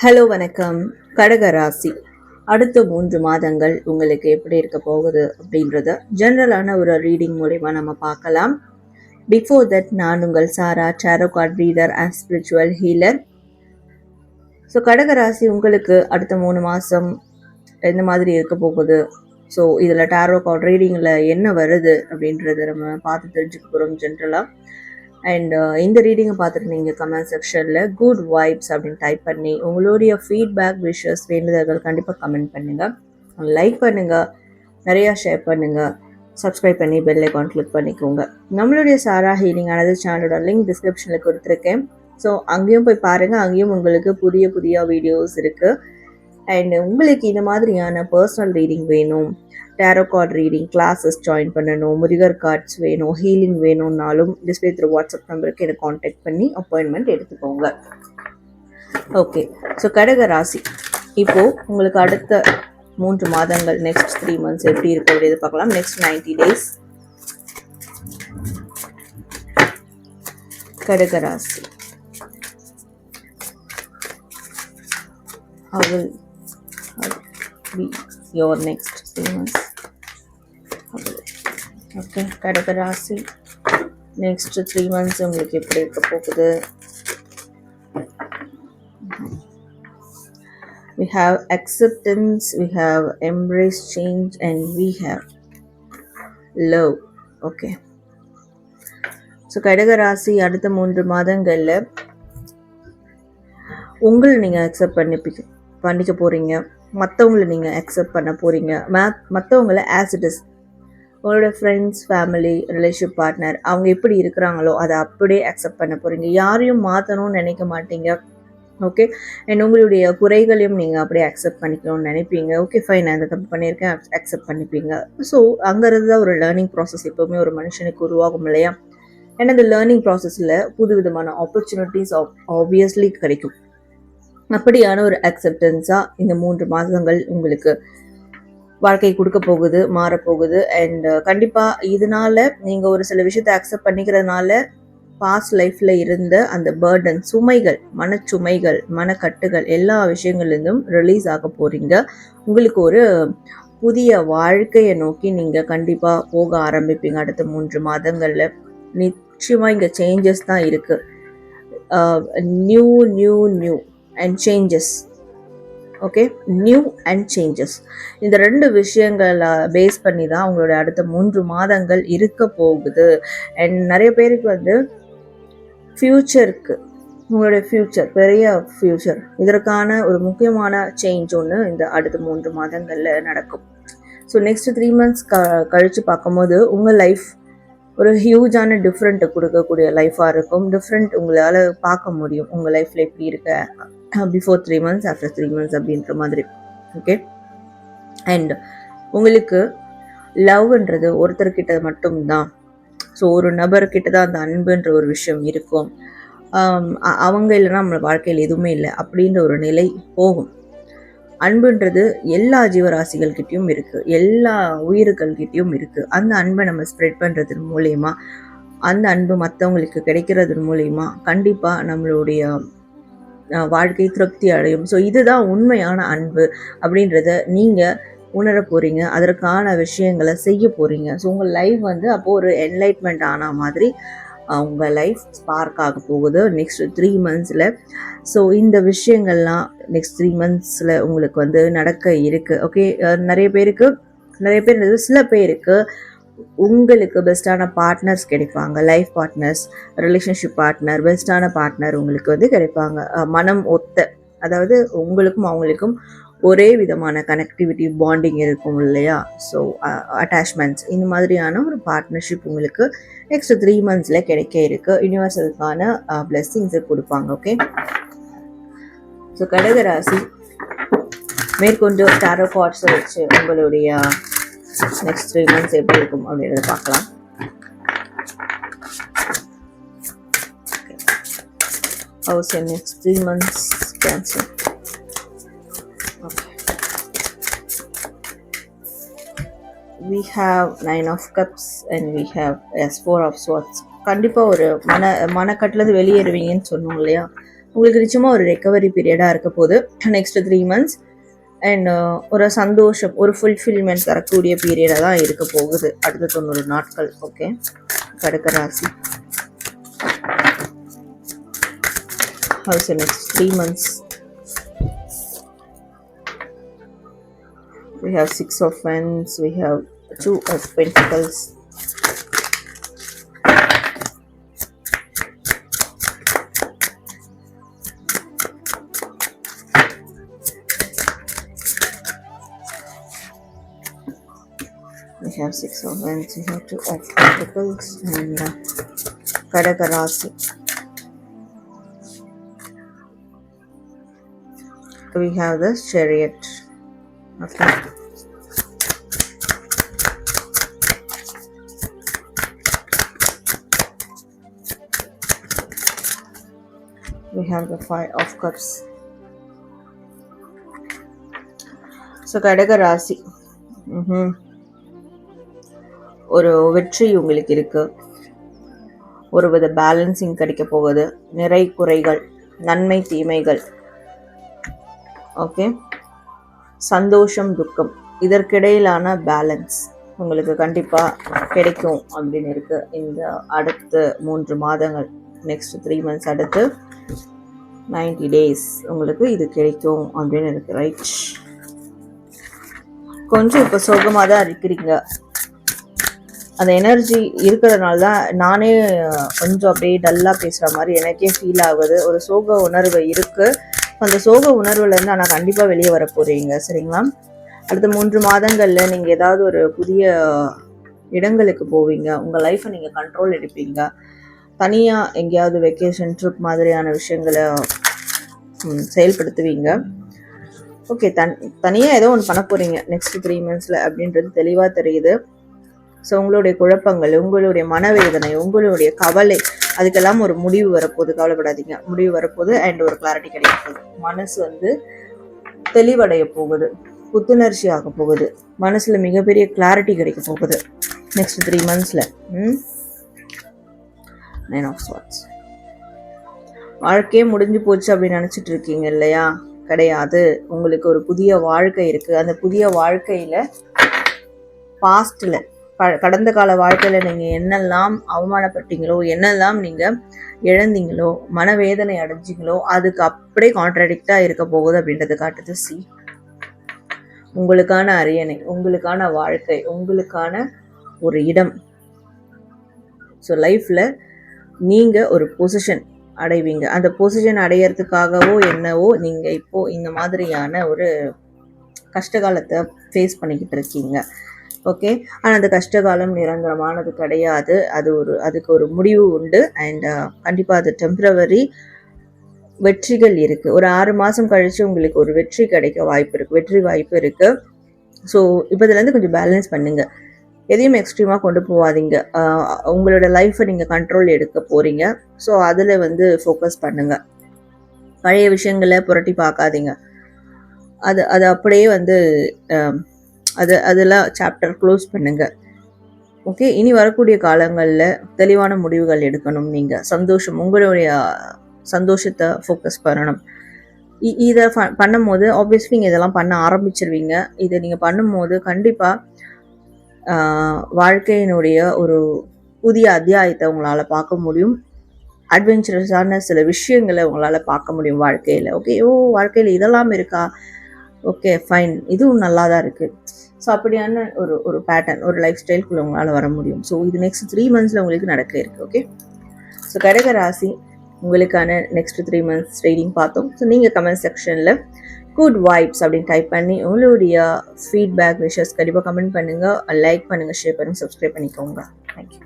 Hello வணக்கம். கடகராசி அடுத்த 3 மாதங்கள் உங்களுக்கு எப்படி இருக்க போகுது அப்படின்றத ஜென்ரலான ஒரு ரீடிங் மூலமா நம்ம பார்க்கலாம். பிஃபோர் தட் நான் உங்கள் Sara, tarot card reader and spiritual healer. So கடகராசி உங்களுக்கு அடுத்த 3 மாதம் எந்த மாதிரி இருக்க போகுது, ஸோ இதில் டேரோ கார்ட் ரீடிங்கில் என்ன வருது அப்படின்றத நம்ம பார்த்து தெரிஞ்சுக்க போகிறோம் ஜென்ரலாக. அண்ட் இந்த ரீடிங்கை பார்த்துட்டு நீங்கள் கமெண்ட் செக்ஷனில் குட் வைப்ஸ் அப்படின்னு டைப் பண்ணி உங்களுடைய ஃபீட்பேக், விஷஸ், வேண்டுதல்கள் கண்டிப்பாக கமெண்ட் பண்ணுங்கள், லைக் பண்ணுங்கள், நிறையா ஷேர் பண்ணுங்கள், சப்ஸ்கிரைப் பண்ணி பெல் ஐகான் கிளிக் பண்ணிக்கோங்க. நம்மளுடைய சாரா ஹீலிங் ஆனது சேனலோட லிங்க் டிஸ்கிரிப்ஷனில் கொடுத்துருக்கேன். ஸோ அங்கேயும் போய் பாருங்கள். அங்கேயும் உங்களுக்கு புதிய புதிய வீடியோஸ் இருக்குது. அண்ட் உங்களுக்கு இந்த மாதிரியான பர்சனல் ரீடிங் வேணும், tarot card reading classes join பண்ணணும், முருகர் கார்ட்ஸ் வேணும், ஹீலிங் வேணும்னாலும் டிஸ்பிளே த்ரூ வாட்ஸ்அப் நம்பருக்கு எனக்கு காண்டாக்ட் பண்ணி அப்பாயின்மெண்ட் எடுத்துக்கோங்க. ஓகே, ஸோ கடக ராசி இப்போது உங்களுக்கு அடுத்த 3 மாதங்கள், நெக்ஸ்ட் 3 months எப்படி இருக்க வேண்டியது பார்க்கலாம். நெக்ஸ்ட் 90 days கடக ராசி. How will be your next 3 months? Okay, கடக ராசி நெக்ஸ்ட் 3 months உங்களுக்கு எப்படி இருக்க போகுது? We have acceptance, we have embrace change, and we have love. Okay, so கடக ராசி அடுத்த 3 மாதங்களில் உங்களை நீங்கள் அக்செப்ட் பண்ணிக்க போகிறீங்க, மற்றவங்களை நீங்கள் அக்செப்ட் பண்ண போகிறீங்க, மற்றவங்களை ஆஸ் இட் இஸ், உங்களோட ஃப்ரெண்ட்ஸ், ஃபேமிலி, ரிலேஷன்ஷிப் பார்ட்னர் அவங்க எப்படி இருக்கிறாங்களோ அதை அப்படியே அக்செப்ட் பண்ண போகிறீங்க. யாரையும் மாற்றணும்னு நினைக்க மாட்டீங்க. ஓகே, அண்ட் உங்களுடைய குறைகளையும் நீங்கள் அப்படியே அக்செப்ட் பண்ணிக்கணும்னு நினைப்பீங்க. ஓகே ஃபைன், நான் இந்த தப்பு பண்ணியிருக்கேன், அக்செப்ட் பண்ணிப்பீங்க. ஸோ அங்கேருந்து தான் ஒரு லேர்னிங் ப்ராசஸ் எப்போவுமே ஒரு மனுஷனுக்கு உருவாகும் இல்லையா? அண்ட் அந்த லேர்னிங் ப்ராசஸில் புது விதமான ஆப்பர்ச்சுனிட்டிஸ் ஆப்வியஸ்லி கிடைக்கும். அப்படியான ஒரு அக்செப்டன்ஸாக இந்த 3 மாதங்கள் உங்களுக்கு வாழ்க்கை கொடுக்க போகுது, மாறப்போகுது. அண்ட் கண்டிப்பாக இதனால் நீங்கள் ஒரு சில விஷயத்தை அக்செப்ட் பண்ணிக்கிறதுனால பாஸ்ட் லைஃப்பில் இருந்த அந்த பேர்டன், சுமைகள், மனச்சுமைகள், மனக்கட்டுகள் எல்லா விஷயங்கள்லேருந்தும் ரிலீஸ் ஆக போகிறீங்க. உங்களுக்கு ஒரு புதிய வாழ்க்கையை நோக்கி நீங்கள் கண்டிப்பாக போக ஆரம்பிப்பீங்க அடுத்த 3 மாதங்களில். நிச்சயமாக இங்கே சேஞ்சஸ் தான் இருக்குது. New new new and changes. Okay, new and changes, இந்த 2 விஷயங்களை பேஸ் பண்ணி தான் உங்களோட அடுத்த 3 மாதங்கள் இருக்க போகுது. அண்ட் நிறைய பேருக்கு ஃப்யூச்சருக்கு, உங்களுடைய ஃப்யூச்சர், பெரிய ஃப்யூச்சர், இதற்கான ஒரு முக்கியமான சேஞ்ச் ஒன்று இந்த அடுத்த 3 மாதங்களில் நடக்கும். ஸோ நெக்ஸ்ட் 3 months கழித்து பார்க்கும்போது உங்கள் லைஃப் ஒரு ஹியூஜான டிஃப்ரெண்ட்டை கொடுக்கக்கூடிய லைஃபாக இருக்கும். டிஃப்ரெண்ட் உங்களால் பார்க்க முடியும் உங்கள் லைஃப்பில் எப்படி இருக்க பிஃபோர் 3 months, ஆஃப்டர் 3 months அப்படின்ற மாதிரி. ஓகே, அண்ட் உங்களுக்கு லவ்ன்றது ஒருத்தர்கிட்ட மட்டும்தான். ஸோ ஒரு நபர்கிட்ட தான் அந்த அன்புன்ற ஒரு விஷயம் இருக்கும். அவங்க இல்லைன்னா நம்ம வாழ்க்கையில் எதுவுமே இல்லை அப்படின்ற ஒரு நிலை போகும். அன்புன்றது எல்லா ஜீவராசிகள்கிட்டையும் இருக்குது, எல்லா உயிர்கள்கிட்டையும் இருக்குது. அந்த அன்பை நம்ம ஸ்ப்ரெட் பண்ணுறதன் மூலயமா, அந்த அன்பு மற்றவங்களுக்கு கிடைக்கிறதன் மூலயமா கண்டிப்பாக நம்மளுடைய வாழ்க்கை திருப்தி அடையும். ஸோ இதுதான் உண்மையான அன்பு அப்படின்றத நீங்கள் உணர போகிறீங்க, அதற்கான விஷயங்களை செய்ய போகிறீங்க. ஸோ உங்கள் லைஃப் அப்போது ஒரு என்லைட்மெண்ட் ஆன மாதிரி உங்கள் லைஃப் ஸ்பார்க் ஆக போகுது நெக்ஸ்ட் 3 monthsல. ஸோ இந்த விஷயங்கள்லாம் நெக்ஸ்ட் 3 monthsல உங்களுக்கு நடக்க இருக்குது. ஓகே, நிறைய பேர் சில பேருக்கு உங்களுக்கு பெஸ்ட்டான பார்ட்னர்ஸ் கிடைப்பாங்க, லைஃப் பார்ட்னர்ஸ், ரிலேஷன்ஷிப் பார்ட்னர், பெஸ்ட்டான பார்ட்னர் உங்களுக்கு கிடைப்பாங்க. மனம் ஒத்த, அதாவது உங்களுக்கும் அவங்களுக்கும் ஒரே விதமான கனெக்டிவிட்டி, பாண்டிங் இருக்கும் இல்லையா? ஸோ அட்டாச்மெண்ட்ஸ், இந்த மாதிரியான ஒரு பார்ட்னர்ஷிப் உங்களுக்கு நெக்ஸ்ட் 3 monthsல கிடைக்க இருக்கு. யூனிவர்சலுக்கான பிளெஸ்ஸிங்ஸை கொடுப்பாங்க. ஓகே, ஸோ கடகராசி மேற்கொண்டு டேரோ கார்ட்ஸை வச்சு உங்களுடைய நெக்ஸ்ட் 3 months எப்படி இருக்கும் அப்படின்றத பார்க்கலாம். House next 3 months cancer. we have 9 of cups and we have 4 of swords. கண்டிப்பாக ஒரு மனக்கட்டிலேருந்து வெளியேறுவீங்கன்னு சொன்னோம் இல்லையா? உங்களுக்கு நிச்சயமாக ஒரு ரெக்கவரி பீரியடாக இருக்க போது நெக்ஸ்ட் 3 months. அண்ட் ஒரு சந்தோஷம், ஒரு ஃபுல்ஃபில்மெண்ட் தரக்கூடிய பீரியடாக தான் இருக்க போகுது அடுத்த 90 நாட்கள். ஓகே, கடக ராசி. Also next 3 months. We have 6 of Wands, we have 2 of Pentacles. We have 6 of Wands, we have 2 of Pentacles, and Kadaka Rasi. We have the Chariot. Okay. We have the 5 of Cups. So கடக ராசி, ஒரு வெற்றி உங்களுக்கு இருக்கு. ஒரு வித balancing கிடைக்க போகுது. நிறை குறைகள், நன்மை தீமைகள், ஓகே, சந்தோஷம் துக்கம், இதற்கிடையிலான பேலன்ஸ் உங்களுக்கு கண்டிப்பாக கிடைக்கும் அப்படின்னு இருக்கு இந்த அடுத்த 3 மாதங்கள். நெக்ஸ்ட் 3 months, அடுத்து 90 days உங்களுக்கு இது கிடைக்கும் அப்படின்னு இருக்கு. ரைட், கொஞ்சம் இப்போ சோகமாக தான் இருக்கிறீங்க. அந்த எனர்ஜி இருக்கிறதுனால தான் நானே கொஞ்சம் அப்படியே டல்லாக பேசுகிற மாதிரி எனக்கே ஃபீல் ஆகுது. ஒரு சோக உணர்வு இருக்குது. அந்த சோக உணர்வுலேருந்து ஆனால் கண்டிப்பாக வெளியே வர போகிறீங்க. சரிங்களா? அடுத்த 3 மாதங்களில் நீங்கள் ஏதாவது ஒரு புதிய இடங்களுக்கு போவீங்க. உங்கள் லைஃப்பை நீங்கள் கண்ட்ரோல் எடுப்பீங்க. தனியாக எங்கேயாவது வெக்கேஷன் ட்ரிப் மாதிரியான விஷயங்களை செயல்படுத்துவீங்க. ஓகே, தனியாக ஏதோ ஒன்று பண்ண போகிறீங்க நெக்ஸ்ட் 3 months அப்படின்றது தெளிவாக தெரியுது. ஸோ உங்களுடைய குழப்பங்கள், உங்களுடைய மனவேதனை, உங்களுடைய கவலை, அதுக்கெல்லாம் ஒரு முடிவு வரப்போகுது. கவலைப்படாதீங்க, முடிவு வரப்போகுது. அண்ட் ஒரு கிளாரிட்டி கிடைக்க போகுது. மனசு தெளிவடைய போகுது, புத்துணர்ச்சி ஆக போகுது. மனசில் மிகப்பெரிய கிளாரிட்டி கிடைக்க போகுது நெக்ஸ்ட் 3 months. 9 of Swords. வாழ்க்கையே முடிஞ்சு போச்சு அப்படின்னு நினச்சிட்டு இருக்கீங்க இல்லையா? கிடையாது. உங்களுக்கு ஒரு புதிய வாழ்க்கை இருக்குது. அந்த புதிய வாழ்க்கையில் பாஸ்டில், கடந்த கால வாழ்க்கையில் நீங்கள் என்னெல்லாம் அவமானப்பட்டீங்களோ, என்னெல்லாம் நீங்கள் இழந்தீங்களோ, மனவேதனை அடைஞ்சிங்களோ, அதுக்கு அப்படியே கான்ட்ராடிக்டாக இருக்க போகுது அப்படின்றது காட்டுது. உங்களுக்கான அரியணை, உங்களுக்கான வாழ்க்கை, உங்களுக்கான ஒரு இடம். ஸோ லைஃப்பில் நீங்கள் ஒரு பொசிஷன் அடைவீங்க. அந்த பொசிஷன் அடையிறதுக்காகவோ என்னவோ நீங்கள் இப்போது இந்த மாதிரியான ஒரு கஷ்டகாலத்தை ஃபேஸ் பண்ணிக்கிட்டு இருக்கீங்க. ஓகே, ஆனால் அந்த கஷ்டகாலம் நிரந்தரமானது கிடையாது. அதுக்கு ஒரு முடிவு உண்டு. அண்ட் கண்டிப்பாக அது டெம்பரவரி. வெற்றிகள் இருக்குது. ஒரு 6 மாதம் கழித்து உங்களுக்கு ஒரு வெற்றி கிடைக்க வாய்ப்பு இருக்குது. வெற்றி வாய்ப்பு இருக்குது. ஸோ இப்போ இதுலேருந்து கொஞ்சம் பேலன்ஸ் பண்ணுங்கள். எதையும் எக்ஸ்ட்ரீமாக கொண்டு போகாதீங்க. உங்களோட லைஃப்பை நீங்கள் கண்ட்ரோல் எடுக்க போகிறீங்க. ஸோ அதில் ஃபோக்கஸ் பண்ணுங்கள். பழைய விஷயங்களை புரட்டி பார்க்காதீங்க. அது அப்படியே அதெல்லாம் சாப்டர் க்ளோஸ் பண்ணுங்கள். ஓகே, இனி வரக்கூடிய காலங்களில் தெளிவான முடிவுகள் எடுக்கணும். நீங்கள் உங்களுடைய சந்தோஷத்தை ஃபோக்கஸ் பண்ணணும். இதை பண்ணும்போது ஆப்வியஸ்லி நீங்கள் இதெல்லாம் பண்ண ஆரம்பிச்சிருவீங்க. இதை நீங்கள் பண்ணும்போது கண்டிப்பாக வாழ்க்கையினுடைய ஒரு புதிய அத்தியாயத்தை உங்களால் பார்க்க முடியும். அட்வென்ச்சரஸான சில விஷயங்களை உங்களால் பார்க்க முடியும் வாழ்க்கையில். ஓகே, வாழ்க்கையில் இதெல்லாம் இருக்கா? ஓகே, ஃபைன், இதுவும் நல்லா தான் இருக்குது. ஸோ அப்படியான ஒரு பேட்டர்ன், ஒரு லைஃப் ஸ்டைல்குள்ளே உங்களால் வர முடியும். ஸோ இது நெக்ஸ்ட் 3 months உங்களுக்கு நடக்க இருக்குது. ஓகே, ஸோ கடக ராசி உங்களுக்கான நெக்ஸ்ட் 3 months ரீடிங் பார்த்தோம். ஸோ நீங்கள் கமெண்ட் செக்ஷனில் குட் வைப்ஸ் அப்படின்னு டைப் பண்ணி உங்களுடைய ஃபீட்பேக் விஷஸ் கண்டிப்பாக கமெண்ட் பண்ணுங்கள், லைக் பண்ணுங்கள், ஷேர் பண்ணுங்கள், சப்ஸ்கிரைப் பண்ணிக்கோங்க. தேங்க்யூ.